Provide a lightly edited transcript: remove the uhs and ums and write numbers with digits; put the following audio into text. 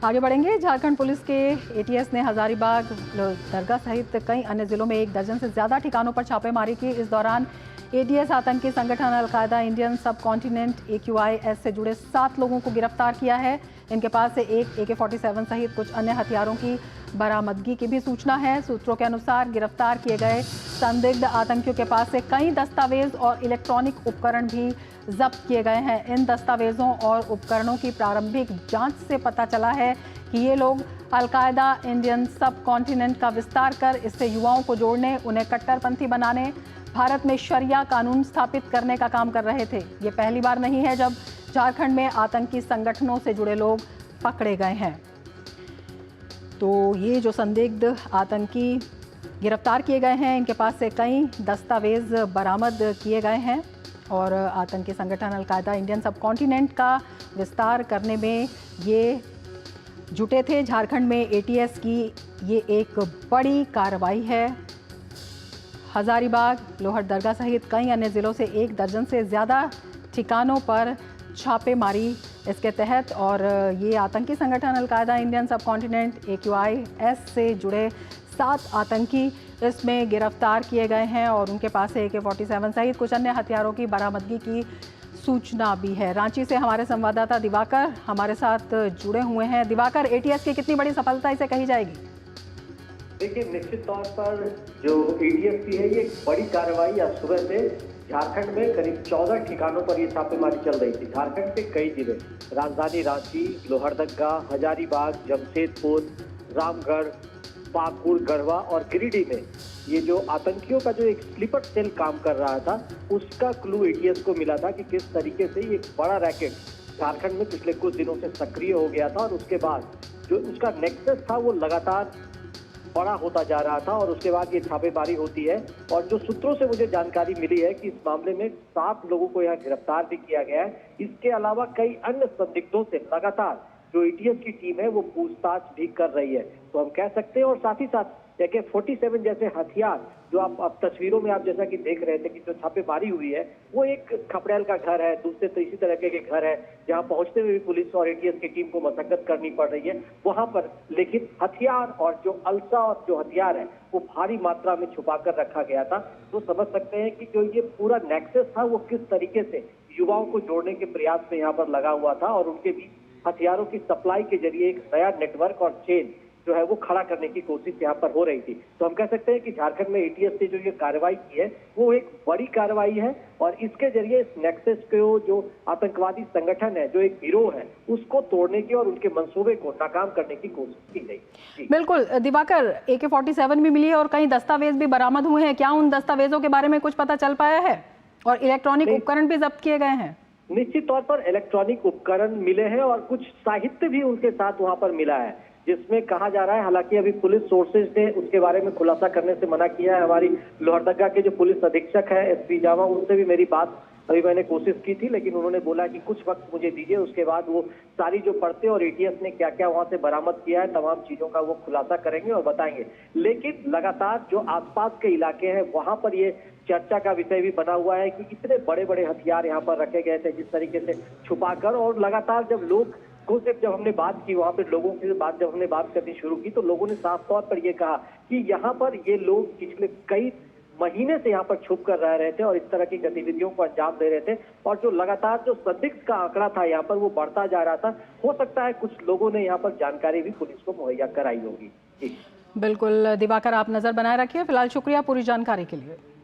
आगे बढ़ेंगे। झारखंड पुलिस के एटीएस ने हजारीबाग, दरगाह सहित कई अन्य जिलों में 1 दर्जन से ज्यादा ठिकानों पर छापेमारी की। इस दौरान एटीएस आतंकी संगठन अलकायदा इंडियन सब कॉन्टिनेंट AQIS से जुड़े 7 लोगों को गिरफ्तार किया है। इनके पास से एक AK-47 सहित कुछ अन्य हथियारों की बरामदगी की भी सूचना है। सूत्रों के अनुसार गिरफ्तार किए गए संदिग्ध आतंकियों के पास से कई दस्तावेज और इलेक्ट्रॉनिक उपकरण भी जब्त किए गए हैं। इन दस्तावेजों और उपकरणों की प्रारंभिक जांच से पता चला है कि ये लोग अलकायदा इंडियन सब कॉन्टिनेंट का विस्तार कर इससे युवाओं को जोड़ने, उन्हें कट्टरपंथी बनाने, भारत में शरिया कानून स्थापित करने का काम कर रहे थे। ये पहली बार नहीं है जब झारखंड में आतंकी संगठनों से जुड़े लोग पकड़े गए हैं। तो ये जो संदिग्ध आतंकी गिरफ्तार किए गए हैं, इनके पास से कई दस्तावेज बरामद किए गए हैं और आतंकी संगठन अलकायदा इंडियन सब कॉन्टिनेंट का विस्तार करने में ये जुटे थे। झारखंड में एटीएस की ये एक बड़ी कार्रवाई है। हजारीबाग, लोहरदगा सहित कई अन्य जिलों से 1 दर्जन से ज़्यादा ठिकानों पर छापेमारी इसके तहत, और ये आतंकी संगठन अलकायदा इंडियन सब कॉन्टिनेंट AQIS से जुड़े 7 आतंकी इसमें गिरफ्तार किए गए हैं और उनके पास से AK-47 सहित कुछ अन्य हथियारों की बरामदगी की सूचना भी है। रांची से हमारे संवाददाता दिवाकर हमारे साथ जुड़े हुए हैं। दिवाकर, एटीएस की कितनी बड़ी सफलता इसे कही जाएगी? देखिए, निश्चित तौर पर जो एटीएस की है ये एक बड़ी कार्रवाई आज सुबह से झारखंड में करीब 14 ठिकानों पर ये छापेमारी चल रही थी। झारखंड के कई जिले, राजधानी रांची, लोहरदगा, हजारीबाग, जमशेदपुर, रामगढ़, पाकुड़, गढ़वा और गिरिडीह में ये जो आतंकियों का जो एक स्लीपर सेल काम कर रहा था, उसका क्लू एटीएस को मिला था कि किस तरीके से ये एक बड़ा रैकेट झारखंड में पिछले कुछ दिनों से सक्रिय हो गया था और उसके बाद जो उसका नेक्सस था वो लगातार बड़ा होता जा रहा था और उसके बाद ये छापेमारी होती है। और जो सूत्रों से मुझे जानकारी मिली है कि इस मामले में 7 लोगों को यहाँ गिरफ्तार भी किया गया है। इसके अलावा कई अन्य संदिग्धों से लगातार जो एटीएस की टीम है वो पूछताछ भी कर रही है, तो हम कह सकते हैं। और साथ ही साथ AK-47 जैसे हथियार जो आप तस्वीरों में आप जैसा कि देख रहे थे कि जो छापेमारी हुई है वो एक खपड़ेल का घर है, दूसरे तो इसी तरह के घर है जहां पहुंचते हुए भी पुलिस और एटीएस की टीम को मशक्कत करनी पड़ रही है वहां पर। लेकिन हथियार और जो अल्सा और जो हथियार है वो भारी मात्रा में छुपा कर रखा गया था। तो समझ सकते हैं कि जो ये पूरा नेक्सस था वो किस तरीके से युवाओं को जोड़ने के प्रयास में यहाँ पर लगा हुआ था और उनके बीच हथियारों की सप्लाई के जरिए एक नया नेटवर्क और चेन जो है वो खड़ा करने की कोशिश यहाँ पर हो रही थी। तो हम कह सकते हैं कि झारखंड में एटीएस ने जो ये कार्रवाई की है वो एक बड़ी कार्रवाई है और इसके जरिए इस नेक्सस को जो आतंकवादी संगठन है, जो एक गिरोह है, उसको तोड़ने की और उनके मंसूबे को नाकाम करने की कोशिश की गई। बिल्कुल दिवाकर, AK-47 भी मिली है और कई दस्तावेज भी बरामद हुए हैं। क्या उन दस्तावेजों के बारे में कुछ पता चल पाया है? और इलेक्ट्रॉनिक उपकरण भी जब्त किए गए हैं? निश्चित तौर पर इलेक्ट्रॉनिक उपकरण मिले हैं और कुछ साहित्य भी उनके साथ वहां पर मिला है, जिसमें कहा जा रहा है, हालांकि अभी पुलिस सोर्सेज ने उसके बारे में खुलासा करने से मना किया है। हमारी लोहरदगा के जो पुलिस अधीक्षक है SP जावा, उनसे भी मेरी बात अभी मैंने कोशिश की थी, लेकिन उन्होंने बोला कि कुछ वक्त मुझे दीजिए, उसके बाद वो सारी जो परतें और एटीएस ने क्या क्या वहां से बरामद किया है तमाम चीजों का वो खुलासा करेंगे और बताएंगे। लेकिन लगातार जो आसपास के इलाके हैं वहां पर ये चर्चा का विषय भी बना हुआ है कि इतने बड़े बड़े हथियार यहाँ पर रखे गए थे जिस तरीके से छुपाकर। और लगातार जब लोग को से जब हमने बात की, वहां पे लोगों से जब हमने बात करनी शुरू की, तो लोगों ने साफ तौर पर ये कहा कि यहाँ पर ये लोग पिछले कई महीने से यहाँ पर छुप कर रह रहे थे और इस तरह की गतिविधियों को अंजाम दे रहे थे और जो लगातार जो संदिग्ध का आंकड़ा था यहाँ पर वो बढ़ता जा रहा था। हो सकता है कुछ लोगों ने यहाँ पर जानकारी भी पुलिस को मुहैया कराई होगी। बिल्कुल दिवाकर, आप नजर बनाए रखिए। फिलहाल शुक्रिया पूरी जानकारी के लिए।